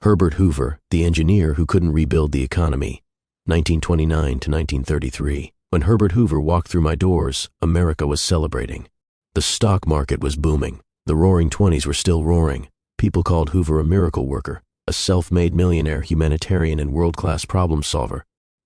Herbert Hoover, the engineer who couldn't rebuild the economy. 1929 to 1933. When Herbert Hoover walked through my doors, America was celebrating. The stock market was booming. The roaring 20s were still roaring. People called Hoover a miracle worker, a self-made millionaire, humanitarian, and world-class problem solver.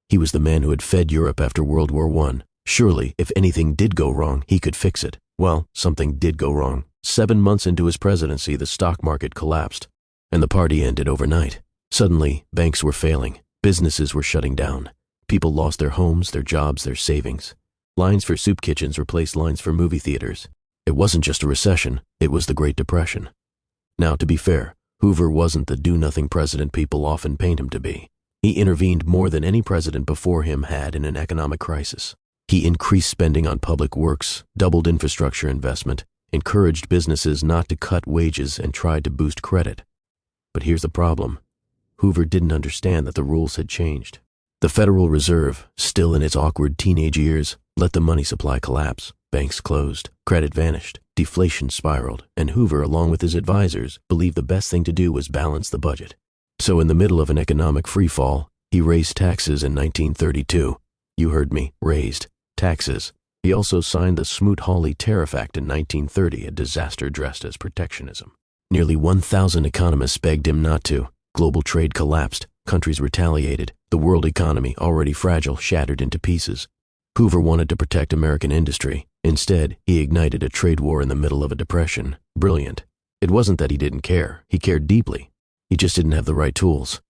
He was the man who had fed Europe after World War I. Surely, if anything did go wrong, he could fix it. Well, something did go wrong. 7 months into his presidency, the stock market collapsed, and the party ended overnight. Suddenly, banks were failing. Businesses were shutting down. People lost their homes, their jobs, their savings. Lines for soup kitchens replaced lines for movie theaters. It wasn't just a recession, it was the Great Depression. Now, to be fair, Hoover wasn't the do-nothing president people often paint him to be. He intervened more than any president before him had in an economic crisis. He increased spending on public works, doubled infrastructure investment, encouraged businesses not to cut wages, and tried to boost credit. But here's the problem. Hoover didn't understand that the rules had changed. The Federal Reserve, still in its awkward teenage years, let the money supply collapse. Banks closed, credit vanished, deflation spiraled, and Hoover, along with his advisors, believed the best thing to do was balance the budget. So in the middle of an economic freefall, he raised taxes in 1932. You heard me, raised taxes. He also signed the Smoot-Hawley Tariff Act in 1930, a disaster dressed as protectionism. Nearly 1,000 economists begged him not to. Global trade collapsed, countries retaliated, the world economy, already fragile, shattered into pieces. Hoover wanted to protect American industry. Instead, he ignited a trade war in the middle of a depression. Brilliant. It wasn't that he didn't care. He cared deeply. He just didn't have the right tools.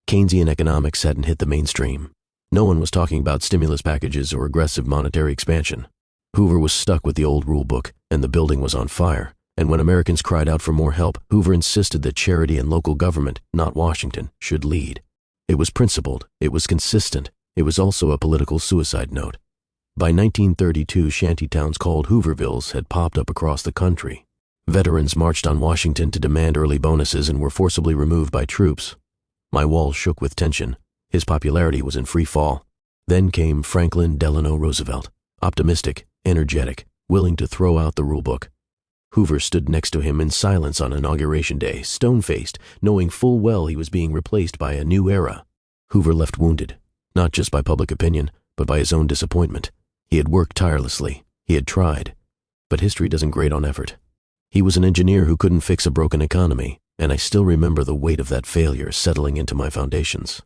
Keynesian economics hadn't hit the mainstream. No one was talking about stimulus packages or aggressive monetary expansion. Hoover was stuck with the old rule book, and the building was on fire. And when Americans cried out for more help, Hoover insisted that charity and local government, not Washington, should lead. It was principled. It was consistent. It was also a political suicide note. By 1932, shantytowns called Hoovervilles had popped up across the country. Veterans marched on Washington to demand early bonuses and were forcibly removed by troops. My walls shook with tension. His popularity was in free fall. Then came Franklin Delano Roosevelt, optimistic, energetic, willing to throw out the rulebook. Hoover stood next to him in silence on Inauguration Day, stone-faced, knowing full well he was being replaced by a new era. Hoover left wounded, not just by public opinion, but by his own disappointment. He had worked tirelessly. He had tried. But history doesn't grade on effort. He was an engineer who couldn't fix a broken economy, and I still remember the weight of that failure settling into my foundations.